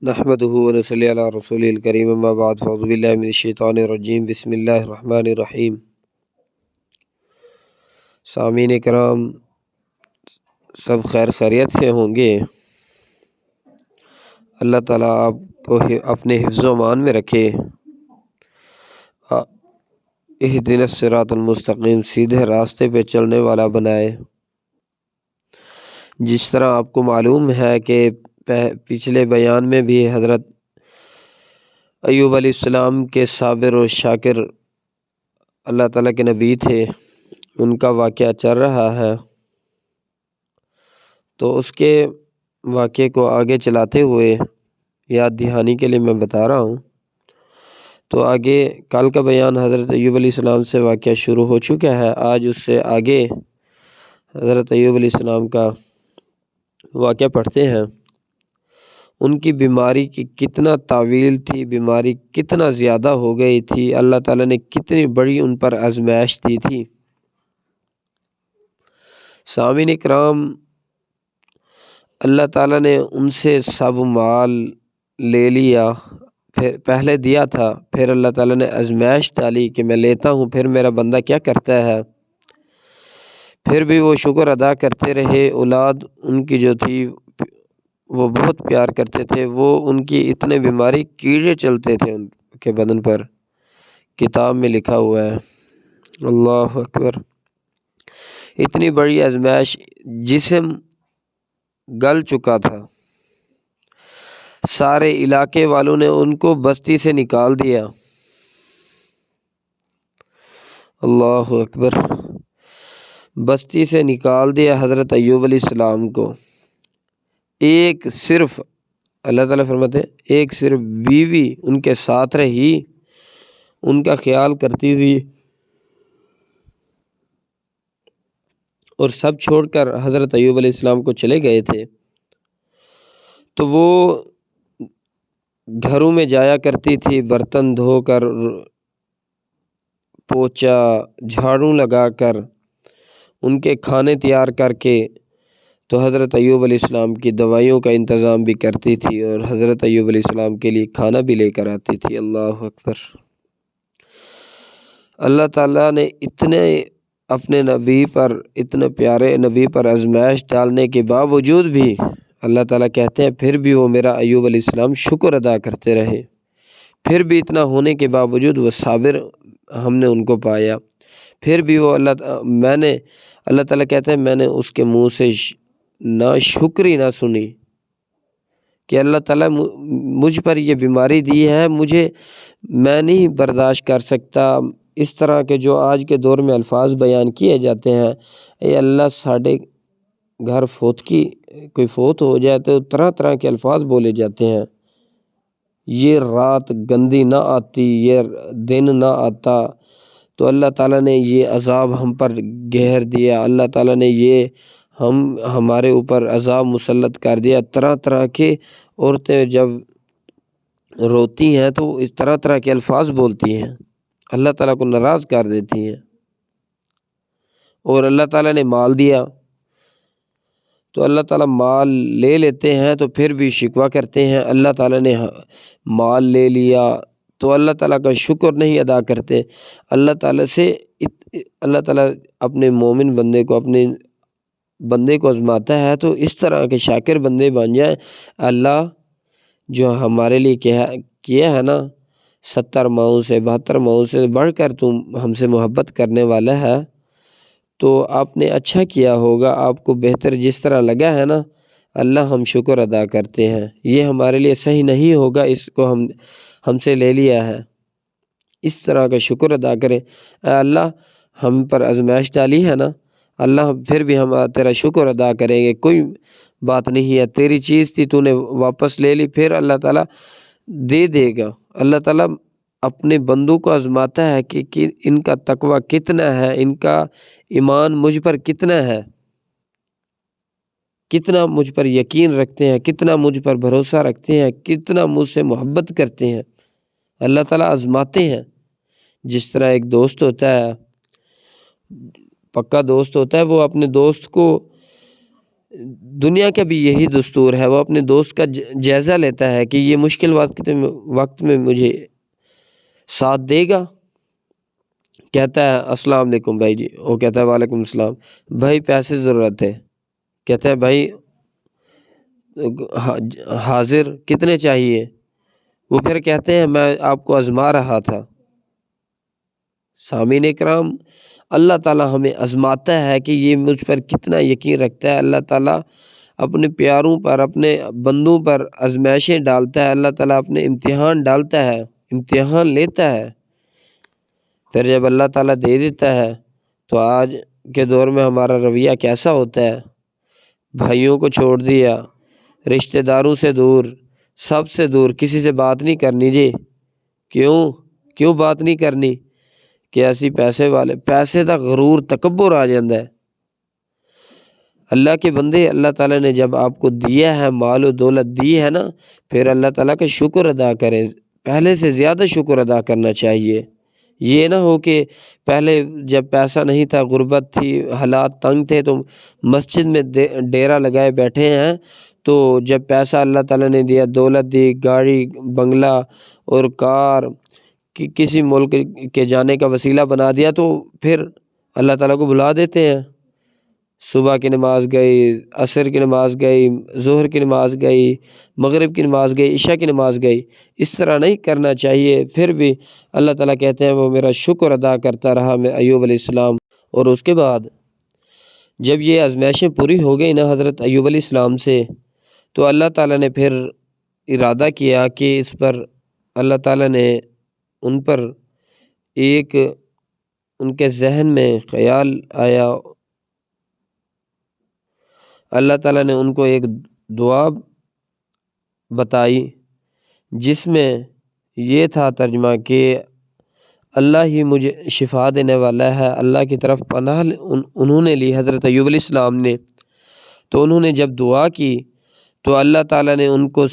نحمده ونصلي على رسوله الكريم اما بعد فاعوذ بالله من الشیطان الرجیم بسم اللہ الرحمن الرحیم۔ سامعین کرام سب خیر خیریت سے ہوں گے؟ اللہ تعالیٰ آپ کو اپنے حفظ و امان میں رکھے، اہدنا الصراط المستقیم، سیدھے راستے پہ چلنے والا بنائے۔ جس طرح آپ کو معلوم ہے کہ پچھلے بیان میں بھی حضرت ایوب علیہ السلام کے صابر و شاکر اللہ تعالیٰ کے نبی تھے، ان کا واقعہ چل رہا ہے، تو اس کے واقعے کو آگے چلاتے ہوئے یاد دہانی کے لیے میں بتا رہا ہوں۔ تو آگے کل کا بیان حضرت ایوب علیہ السلام سے واقعہ شروع ہو چکا ہے، آج اس سے آگے حضرت ایوب علیہ السلام کا واقعہ پڑھتے ہیں۔ ان کی بیماری کی کتنا طویل تھی، بیماری کتنا زیادہ ہو گئی تھی، اللہ تعالیٰ نے کتنی بڑی ان پر آزمائش دی تھی۔ سامعین اکرام، اللہ تعالیٰ نے ان سے سب مال لے لیا، پھر پہلے دیا تھا، پھر اللہ تعالیٰ نے آزمائش ڈالی کہ میں لیتا ہوں، پھر میرا بندہ کیا کرتا ہے، پھر بھی وہ شکر ادا کرتے رہے۔ اولاد ان کی جو تھی وہ بہت پیار کرتے تھے، وہ ان کی اتنے بیماری کیڑے چلتے تھے ان کے بدن پر، کتاب میں لکھا ہوا ہے۔ اللہ اکبر، اتنی بڑی آزمائش، جسم گل چکا تھا، سارے علاقے والوں نے ان کو بستی سے نکال دیا۔ اللہ اکبر، بستی سے نکال دیا حضرت ایوب علیہ السلام کو۔ ایک صرف اللہ تعالیٰ فرماتے ہیں ایک صرف بیوی ان کے ساتھ رہی، ان کا خیال کرتی تھی، اور سب چھوڑ کر حضرت ایوب علیہ السلام کو چلے گئے تھے۔ تو وہ گھروں میں جایا کرتی تھی، برتن دھو کر، پوچا جھاڑو لگا کر، ان کے کھانے تیار کر کے، تو حضرت ایوب علیہ السلام کی دوائیوں کا انتظام بھی کرتی تھی، اور حضرت ایوب علیہ السلام کے لیے کھانا بھی لے کر آتی تھی۔ اللہ اکبر، اللہ تعالیٰ نے اتنے اپنے نبی پر، اتنے پیارے نبی پر آزمائش ڈالنے کے باوجود بھی اللہ تعالیٰ کہتے ہیں پھر بھی وہ میرا ایوب علیہ السلام شکر ادا کرتے رہے، پھر بھی اتنا ہونے کے باوجود وہ صابر ہم نے ان کو پایا، پھر بھی وہ اللہ تعالیٰ کہتے ہیں میں نے اس کے منہ سے نہ شکری نہ سنی کہ اللہ تعالیٰ مجھ پر یہ بیماری دی ہے، میں نہیں برداشت کر سکتا اس طرح کے جو آج کے دور میں الفاظ بیان کیے جاتے ہیں۔ اے اللہ، ساڑھے گھر کوئی فوت ہو جائے تو طرح طرح کے الفاظ بولے جاتے ہیں، یہ رات گندی نہ آتی، یہ دن نہ آتا، تو اللہ تعالیٰ نے یہ عذاب ہم پر گھیر دیا، اللہ تعالیٰ نے یہ ہمارے اوپر عذاب مسلط کر دیا۔ طرح طرح کے عورتیں جب روتی ہیں تو اس طرح طرح کے الفاظ بولتی ہیں، اللہ تعالیٰ کو ناراض کر دیتی ہیں۔ اور اللہ تعالیٰ نے مال دیا تو اللہ تعالیٰ مال لے لیتے ہیں تو پھر بھی شکوہ کرتے ہیں، اللہ تعالیٰ نے مال لے لیا، تو اللہ تعالیٰ کا شکر نہیں ادا کرتے۔ اللہ تعالیٰ اپنے مومن بندے کو آزماتا ہے تو اس طرح کے شاکر بندے بن جائیں۔ اللہ جو ہمارے لیے کیا ہے نا، 70 ماؤں سے 72 ماؤں سے بڑھ کر تم ہم سے محبت کرنے والا ہے، تو آپ نے اچھا کیا ہوگا، آپ کو بہتر جس طرح لگا ہے نا، اللہ ہم شکر ادا کرتے ہیں، یہ ہمارے لیے صحیح نہیں ہوگا، اس کو ہم سے لے لیا ہے، اس طرح کا شکر ادا کریں۔ اے اللہ، ہم پر آزمائش ڈالی ہے نا، اللہ پھر بھی ہم تیرا شکر ادا کریں گے، کوئی بات نہیں ہے، تیری چیز تھی تو نے واپس لے لی، پھر اللہ تعالیٰ دے دے گا۔ اللہ تعالیٰ اپنے بندوں کو آزماتا ہے کہ ان کا تقوی کتنا ہے، ان کا ایمان مجھ پر کتنا ہے، کتنا مجھ پر یقین رکھتے ہیں، کتنا مجھ پر بھروسہ رکھتے ہیں، کتنا مجھ سے محبت کرتے ہیں۔ اللہ تعالیٰ آزماتے ہیں، جس طرح ایک دوست ہوتا ہے، پکا دوست ہوتا ہے، وہ اپنے دوست کو دنیا کا بھی یہی دستور ہے، وہ اپنے دوست کا جائزہ لیتا ہے کہ یہ مشکل وقت میں مجھے ساتھ دے گا۔ کہتا ہے السلام علیکم بھائی جی، وہ کہتا ہے وعلیکم السلام بھائی، پیسے ضرورت ہے۔ کہتا ہے بھائی حاضر کتنے چاہیے؟ وہ پھر کہتے ہیں میں آپ کو آزما رہا تھا۔ سامعین کرام، اللہ تعالیٰ ہمیں آزماتا ہے کہ یہ مجھ پر کتنا یقین رکھتا ہے۔ اللہ تعالیٰ اپنے پیاروں پر، اپنے بندوں پر آزمائشیں ڈالتا ہے، اللہ تعالیٰ اپنے امتحان ڈالتا ہے، امتحان لیتا ہے، پھر جب اللہ تعالیٰ دے دیتا ہے تو آج کے دور میں ہمارا رویہ کیسا ہوتا ہے؟ بھائیوں کو چھوڑ دیا، رشتہ داروں سے دور، سب سے دور، کسی سے بات نہیں کرنی جی۔ کیوں بات نہیں کرنی؟ کہ اسی پیسے والے، پیسے دا غرور تکبر آ جاندہ ہے۔ اللہ کے بندے، اللہ تعالیٰ نے جب آپ کو دیا ہے، مال و دولت دی ہے نا، پھر اللہ تعالیٰ کا شکر ادا کریں، پہلے سے زیادہ شکر ادا کرنا چاہیے۔ یہ نہ ہو کہ پہلے جب پیسہ نہیں تھا، غربت تھی، حالات تنگ تھے، تو مسجد میں ڈیرا لگائے بیٹھے ہیں، تو جب پیسہ اللہ تعالیٰ نے دیا، دولت دی، گاڑی بنگلہ اور کار کسی ملک کے جانے کا وسیلہ بنا دیا، تو پھر اللہ تعالیٰ کو بلا دیتے ہیں۔ صبح کی نماز گئی، عصر کی نماز گئی، ظہر کی نماز گئی، مغرب کی نماز گئی، عشاء کی نماز گئی، اس طرح نہیں کرنا چاہیے۔ پھر بھی اللہ تعالیٰ کہتے ہیں وہ میرا شکر ادا کرتا رہا، میں ایوب علیہ السلام۔ اور اس کے بعد جب یہ آزمائشیں پوری ہو گئی نا حضرت ایوب علیہ السلام سے، تو اللہ تعالیٰ نے پھر ارادہ کیا کہ اس پر اللہ تعالیٰ نے ان پر ایک ان کے ذہن میں خیال آیا، اللہ تعالیٰ نے ان کو ایک دعا بتائی جس میں یہ تھا ترجمہ کہ اللہ ہی مجھے شفا دینے والا ہے۔ اللہ کی طرف پناہ انہوں نے لی، حضرت ایوب علیہ السلام نے۔ تو انہوں نے جب دعا کی تو اللہ تعالیٰ نے ان کو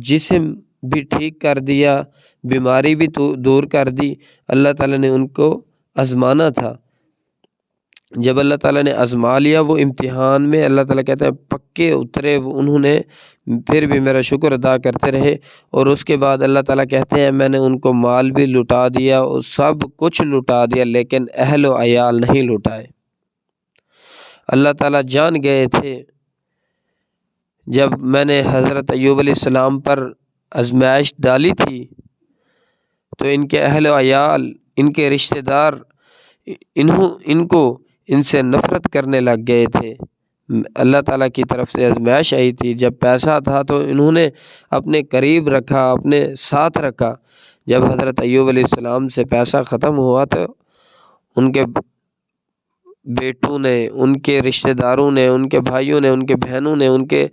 جسم بھی ٹھیک کر دیا، بیماری بھی دور کر دی۔ اللہ تعالیٰ نے ان کو آزمانا تھا، جب اللہ تعالیٰ نے آزما لیا، وہ امتحان میں اللہ تعالیٰ کہتا ہے پکے اترے، انہوں نے پھر بھی میرا شکر ادا کرتے رہے۔ اور اس کے بعد اللہ تعالیٰ کہتے ہیں میں نے ان کو مال بھی لٹا دیا اور سب کچھ لٹا دیا، لیکن اہل و عیال نہیں لٹائے۔ اللہ تعالیٰ جان گئے تھے جب میں نے حضرت ایوب علیہ السلام پر آزمائش ڈالی تھی تو ان کے اہل و عیال، ان کے رشتہ دار ان سے نفرت کرنے لگ گئے تھے۔ اللہ تعالیٰ کی طرف سے آزمائش آئی تھی، جب پیسہ تھا تو انہوں نے اپنے قریب رکھا، اپنے ساتھ رکھا۔ جب حضرت ایوب علیہ السلام سے پیسہ ختم ہوا تو ان کے بیٹوں نے، ان کے رشتہ داروں نے، ان کے بھائیوں نے، ان کے بہنوں نے، ان کے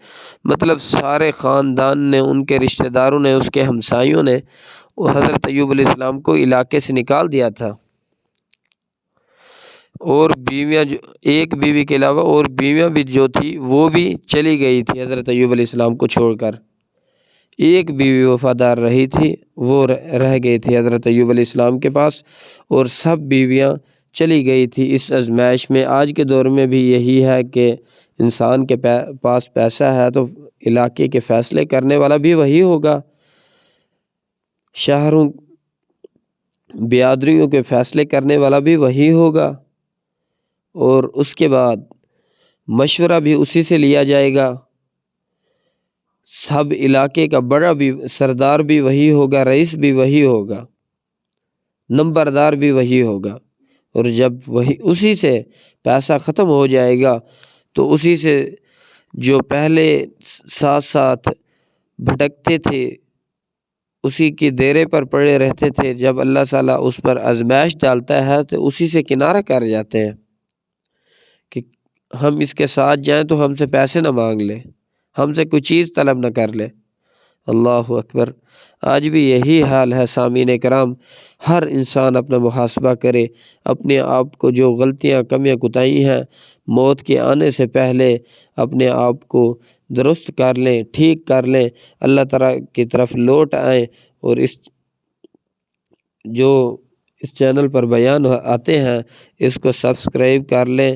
سارے خاندان نے، ان کے رشتہ داروں نے، اس کے ہمسایوں نے وہ حضرت ایوب علیہ السلام کو علاقے سے نکال دیا تھا، اور بیویاں، ایک بیوی کے علاوہ اور بیویاں بھی جو تھی وہ بھی چلی گئی تھی حضرت ایوب علیہ السلام کو چھوڑ کر۔ ایک بیوی وفادار رہی تھی، وہ رہ گئی تھی حضرت ایوب علیہ السلام کے پاس، اور سب بیویاں چلی گئی تھی اس آزمائش میں۔ آج کے دور میں بھی یہی ہے کہ انسان کے پاس پیسہ ہے تو علاقے کے فیصلے کرنے والا بھی وہی ہوگا، شہروں بیادریوں کے فیصلے کرنے والا بھی وہی ہوگا، اور اس کے بعد مشورہ بھی اسی سے لیا جائے گا۔ سب علاقے کا بڑا بھی، سردار بھی وہی ہوگا، رئیس بھی وہی ہوگا، نمبردار بھی وہی ہوگا۔ اور جب وہی اسی سے پیسہ ختم ہو جائے گا تو اسی سے جو پہلے ساتھ ساتھ بھٹکتے تھے، اسی کی ڈیرے پر پڑے رہتے تھے، جب اللہ تعالیٰ اس پر آزمائش ڈالتا ہے تو اسی سے کنارہ کر جاتے ہیں کہ ہم اس کے ساتھ جائیں تو ہم سے پیسے نہ مانگ لے، ہم سے کوئی چیز طلب نہ کر لے۔ اللہ اکبر۔ آج بھی یہی حال ہے سامعین کرام، ہر انسان اپنا محاسبہ کرے، اپنے آپ کو جو غلطیاں، کمیاں، کوتاہی ہیں، موت کے آنے سے پہلے اپنے آپ کو درست کر لیں، ٹھیک کر لیں، اللہ تعالیٰ کی طرف لوٹ آئیں، اور اس چینل پر بیان آتے ہیں اس کو سبسکرائب کر لیں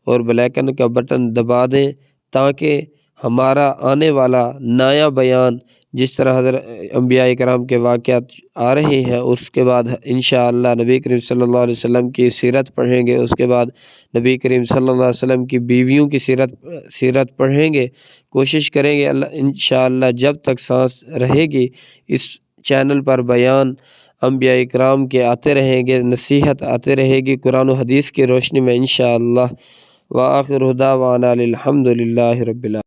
اور بیل آئیکن کا بٹن دبا دیں تاکہ ہمارا آنے والا نیا بیان جس طرح حضرت انبیاء کرام کے واقعات آ رہے ہیں، اس کے بعد انشاءاللہ نبی کریم صلی اللہ علیہ وسلم کی سیرت پڑھیں گے، اس کے بعد نبی کریم صلی اللہ علیہ وسلم کی بیویوں کی سیرت پڑھیں گے، کوشش کریں گے انشاءاللہ جب تک سانس رہے گی اس چینل پر بیان انبیاء کرام کے آتے رہیں گے، نصیحت آتے رہے گی قرآن و حدیث کی روشنی میں انشاءاللہ۔ وآخر دعوانا الحمد للہ رب العالمین۔